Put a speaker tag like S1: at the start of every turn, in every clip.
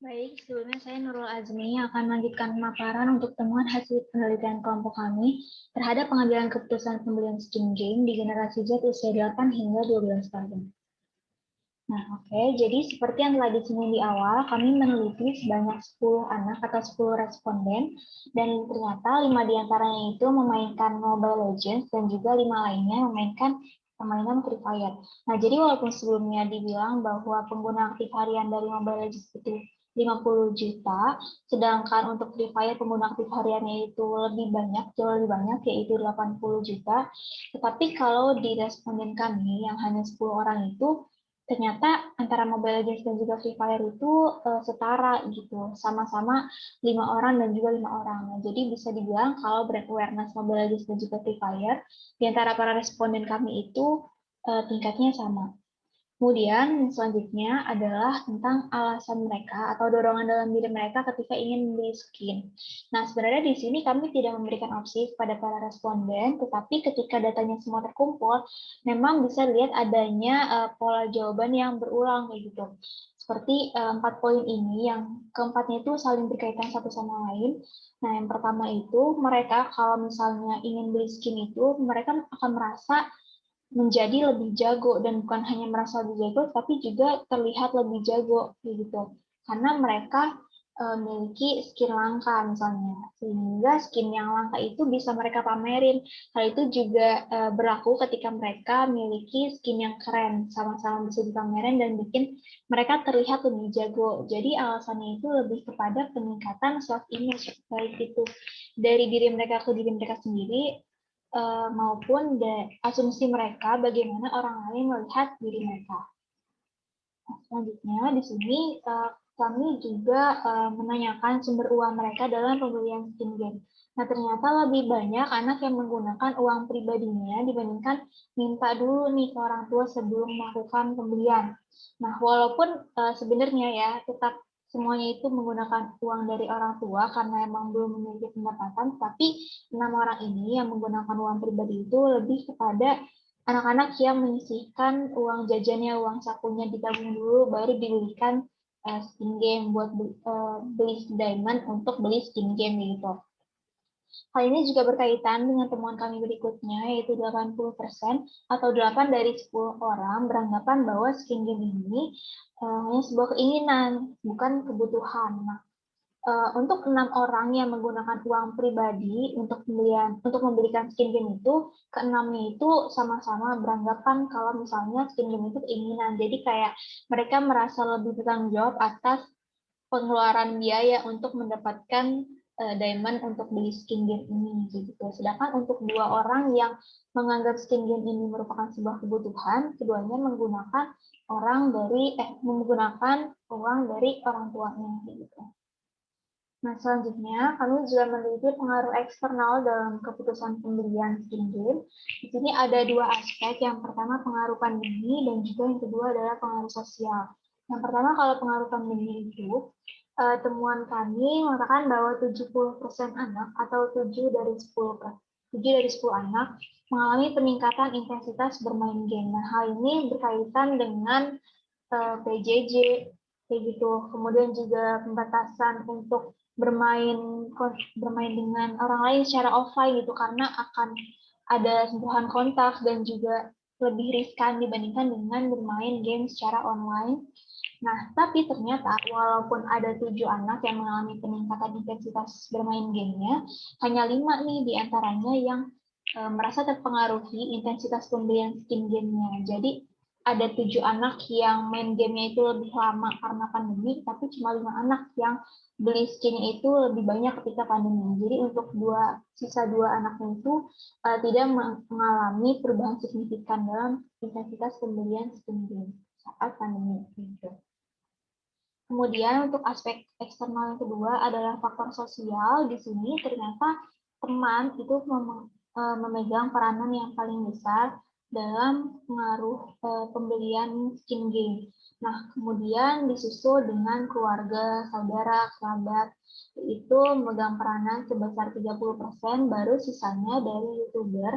S1: Baik, sebelumnya saya Nurul Azmi akan melanjutkan pemaparan untuk temuan hasil penelitian kelompok kami terhadap pengambilan keputusan pembelian skin game di generasi Z usia 8 hingga 12 tahun. Nah, oke. Jadi seperti yang telah disinggung di awal, kami meneliti sebanyak 10 anak atau 10 responden, dan ternyata 5 diantaranya itu memainkan Mobile Legends dan juga 5 lainnya memainkan permainan Free Fire. Nah, jadi walaupun sebelumnya dibilang bahwa pengguna aktif harian dari Mobile Legends itu 50 juta, sedangkan untuk Free Fire pengguna aktif hariannya itu lebih banyak, jauh lebih banyak, yaitu 80 juta. Tetapi kalau di responden kami yang hanya 10 orang itu, ternyata antara Mobile Legends dan juga Free Fire itu setara gitu, sama-sama 5 orang dan juga 5 orang. Nah, jadi bisa dibilang kalau brand awareness Mobile Legends dan juga Free Fire di antara para responden kami itu tingkatnya sama. Kemudian selanjutnya adalah tentang alasan mereka atau dorongan dalam diri mereka ketika ingin membeli skin. Nah, sebenarnya di sini kami tidak memberikan opsi kepada para responden, tetapi ketika datanya semua terkumpul, memang bisa lihat adanya pola jawaban yang berulang kayak gitu. Seperti 4 poin ini, yang keempatnya itu saling berkaitan satu sama lain. Nah, yang pertama itu mereka kalau misalnya ingin beli skin itu, mereka akan merasa menjadi lebih jago, dan bukan hanya merasa lebih jago tapi juga terlihat lebih jago gitu, karena mereka memiliki skin langka misalnya, sehingga skin yang langka itu bisa mereka pamerin. Hal itu juga berlaku ketika mereka memiliki skin yang keren, sama-sama bisa dipamerin dan bikin mereka terlihat lebih jago. Jadi alasannya itu lebih kepada peningkatan self image, baik itu dari diri mereka ke diri mereka sendiri, maupun asumsi mereka bagaimana orang lain melihat diri mereka. Nah, selanjutnya di sini kami juga menanyakan sumber uang mereka dalam pembelian skin game. Nah, ternyata lebih banyak anak yang menggunakan uang pribadinya dibandingkan minta dulu nih ke orang tua sebelum melakukan pembelian. Nah, walaupun sebenarnya ya tetap semuanya itu menggunakan uang dari orang tua karena emang belum memiliki pendapatan, tapi 6 orang ini yang menggunakan uang pribadi itu lebih kepada anak-anak yang menyisihkan uang jajannya, uang sakunya ditabung dulu, baru dibelikan skin game buat beli diamond untuk beli skin game gitu. Hal ini juga berkaitan dengan temuan kami berikutnya, yaitu 80% atau 8 dari 10 orang beranggapan bahwa skin game ini hanya sebuah keinginan, bukan kebutuhan. Nah, untuk 6 orang yang menggunakan uang pribadi untuk membelikan skin game itu, keenamnya itu sama-sama beranggapan kalau misalnya skin game itu keinginan. Jadi kayak mereka merasa lebih bertanggung jawab atas pengeluaran biaya untuk mendapatkan diamond untuk beli skin game ini gitu. Sedangkan untuk 2 orang yang menganggap skin game ini merupakan sebuah kebutuhan, keduanya menggunakan uang dari orang tuanya gitu. Nah, selanjutnya kami juga meneliti pengaruh eksternal dalam keputusan pembelian skin game. Di sini ada 2 aspek. Yang pertama pengaruh pandemi, dan juga yang kedua adalah pengaruh sosial. Yang pertama, kalau pengaruh pandemi itu, temuan kami mengatakan bahwa 70% anak atau 7 dari 10 anak mengalami peningkatan intensitas bermain game. Nah, hal ini berkaitan dengan PJJ kayak gitu. Kemudian juga pembatasan untuk bermain dengan orang lain secara offline gitu, karena akan ada sentuhan kontak dan juga lebih riskan dibandingkan dengan bermain game secara online. Nah, tapi ternyata walaupun ada 7 anak yang mengalami peningkatan intensitas bermain gamenya, hanya 5 nih diantaranya yang merasa terpengaruhi intensitas pembelian skin gamenya. Jadi ada 7 anak yang main gamenya itu lebih lama karena pandemi, tapi cuma 5 anak yang beli skin itu lebih banyak ketika pandemi. Jadi untuk sisa 2 anaknya itu tidak mengalami perubahan signifikan dalam intensitas pembelian skin game saat pandemi. Kemudian untuk aspek eksternal yang kedua adalah faktor sosial. Di sini ternyata teman itu memegang peranan yang paling besar dalam pengaruh pembelian skin game. Nah, kemudian disusul dengan keluarga, saudara, kerabat, itu memegang peranan sebesar 30%, baru sisanya dari YouTuber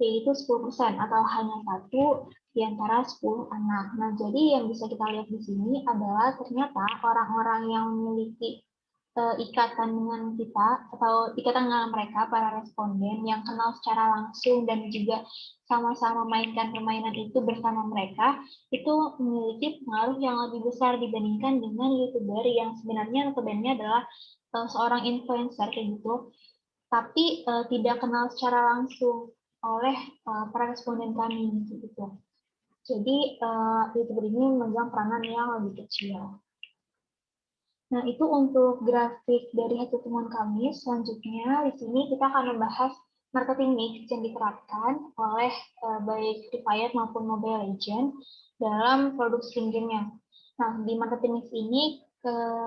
S1: yaitu 10% atau hanya satu di antara 10 anak. Nah, jadi yang bisa kita lihat di sini adalah ternyata orang-orang yang memiliki ikatan dengan kita atau ikatan dengan mereka, para responden yang kenal secara langsung dan juga sama-sama mainkan permainan itu bersama mereka, itu memiliki pengaruh yang lebih besar dibandingkan dengan YouTuber yang sebenarnya notabene adalah seorang influencer kayak gitu, tapi tidak kenal secara langsung oleh para responden kami gitu. Jadi YouTuber ini memegang peranan yang lebih kecil. Nah, itu untuk grafik dari hasil temuan kami. Selanjutnya, di sini kita akan membahas marketing mix yang diterapkan oleh baik Free Fire maupun Mobile Legends dalam produk skin game-nya. Nah, di marketing mix ini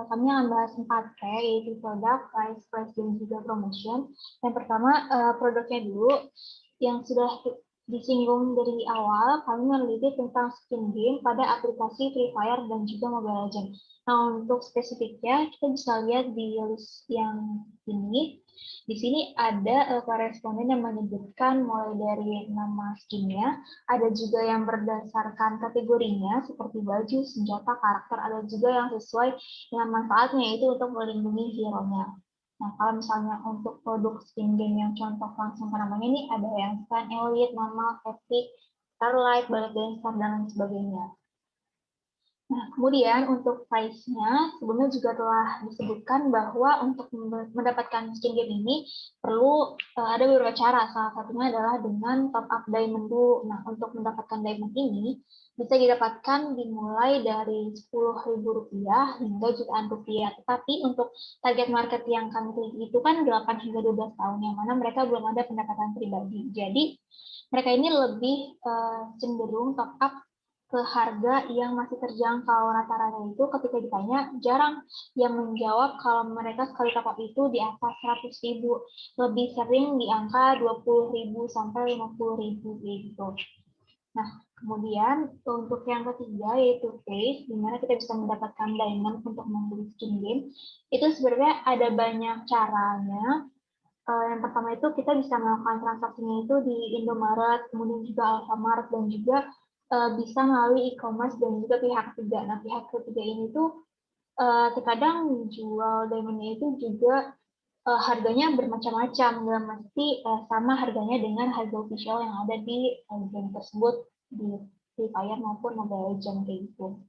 S1: kami akan bahas 4P, yaitu produk, price, dan juga promotion. Yang pertama, produknya dulu, yang sudah disinggung dari awal, kami meneliti tentang skin game pada aplikasi Free Fire dan juga Mobile Legends. Nah, untuk spesifiknya, kita bisa lihat di list yang ini. Di sini ada koresponden yang menyebutkan mulai dari nama skinnya, ada juga yang berdasarkan kategorinya, seperti baju, senjata, karakter, ada juga yang sesuai dengan manfaatnya, yaitu untuk melindungi hero-nya. Nah, kalau misalnya untuk produk skin game yang contoh langsung ke namanya ini, ada yang Stan Elite, Mama, Epic, Starlight, Ballet Dancer, dan lain sebagainya. Nah, kemudian untuk price-nya, sebelumnya juga telah disebutkan bahwa untuk mendapatkan skin game ini perlu ada beberapa cara. Salah satunya adalah dengan top up diamond dulu. Nah, untuk mendapatkan diamond ini bisa didapatkan dimulai dari Rp10.000 hingga jutaan rupiah. Tetapi untuk target market yang kami pilih itu kan 8 hingga 12 tahun, yang mana mereka belum ada pendapatan pribadi. Jadi, mereka ini lebih cenderung top up ke harga yang masih terjangkau. Rata-rata itu ketika ditanya, jarang yang menjawab kalau mereka sekali top up itu di atas 100.000. Lebih sering di angka 20.000 sampai 50.000 gitu. Nah, kemudian untuk yang ketiga yaitu face, di mana kita bisa mendapatkan diamond untuk membeli skin game. Itu sebenarnya ada banyak caranya. Yang pertama itu kita bisa melakukan transaksinya itu di Indomaret, kemudian juga Alfamart, dan juga bisa melalui e-commerce dan juga pihak ketiga. Nah, pihak ketiga ini tuh terkadang jual diamondnya itu juga harganya bermacam-macam, nggak mesti sama harganya dengan harga official yang ada di game tersebut di Free Fire maupun Mobile Legends kayak gitu.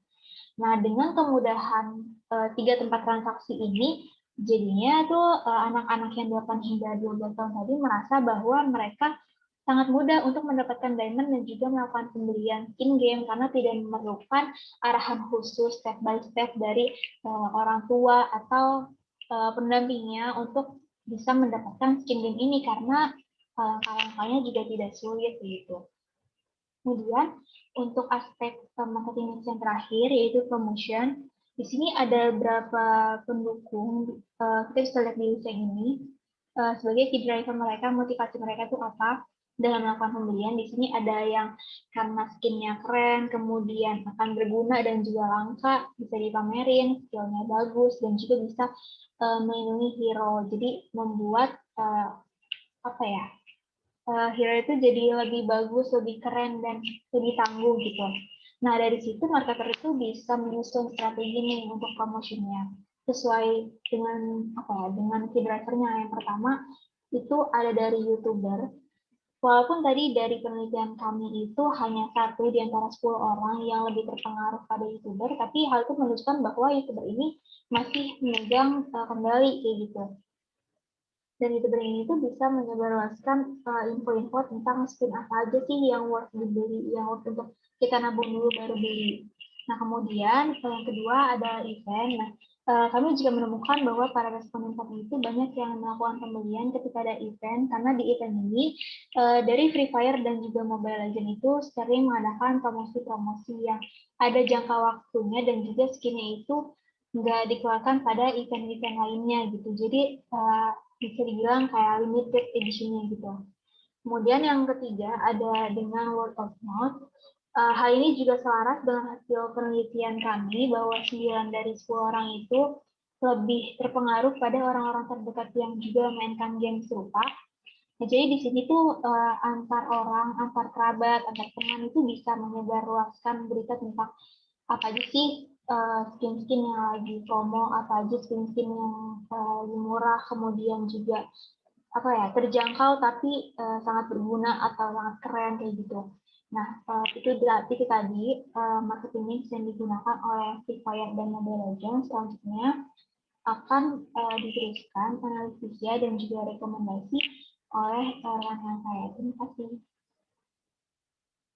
S1: Nah, dengan kemudahan tiga tempat transaksi ini, jadinya tuh anak-anak yang 8 hingga 12 tahun tadi merasa bahwa mereka sangat mudah untuk mendapatkan diamond dan juga melakukan pembelian skin game karena tidak memerlukan arahan khusus step by step dari orang tua atau pendampingnya untuk bisa mendapatkan skin game ini karena langkah-langkahnya juga tidak sulit gitu. Kemudian untuk aspek marketing yang terakhir yaitu promotion, di sini ada beberapa pendukung. Kita bisa lihat di list yang ini sebagai key driver mereka, motivasi mereka itu apa dalam melakukan pembelian. Di sini ada yang karena skinnya keren, kemudian akan berguna dan juga langka, bisa dipamerin, skillnya bagus, dan juga bisa melindungi hero. Jadi membuat apa ya? Hero itu jadi lebih bagus, lebih keren, dan lebih tangguh gitu. Nah, dari situ marketer itu bisa menyusun strategi nih untuk promotionnya sesuai dengan apa ya, dengan key drivernya. Yang pertama itu ada dari YouTuber. Walaupun tadi dari penelitian kami itu hanya 1 di antara 10 orang yang lebih terpengaruh pada YouTuber, tapi hal itu menunjukkan bahwa YouTuber ini masih memegang kendali kayak gitu. Dan YouTuber ini tuh bisa menyebarluaskan info-info tentang skin apa aja sih yang worth dibeli, yang worth untuk kita nabung dulu baru beli. Nah, kemudian yang kedua ada event. Nah, kami juga menemukan bahwa para responden kami itu banyak yang melakukan pembelian ketika ada event, karena di event ini dari Free Fire dan juga Mobile Legends itu sering mengadakan promosi-promosi yang ada jangka waktunya dan juga skinnya itu nggak dikeluarkan pada event-event lainnya gitu. Jadi bisa dibilang kayak limited edition-nya gitu. Kemudian yang ketiga ada dengan word of mouth. Hal ini juga selaras dengan hasil penelitian kami bahwa 9 dari 10 orang itu lebih terpengaruh pada orang-orang terdekat yang juga memainkan game serupa. Nah, jadi di sini tuh antar orang, antar kerabat, antar teman itu bisa menyebarluaskan berita tentang apa aja sih skin-skin yang lagi promo, apa aja skin-skin yang lebih murah, kemudian juga apa ya terjangkau tapi sangat berguna atau sangat keren kayak gitu. Nah, itu tadi marketing mix yang digunakan oleh Free Fire dan Mobile Legends. Selanjutnya akan diteruskan analisisnya dan juga rekomendasi oleh rekan saya. Terima kasih.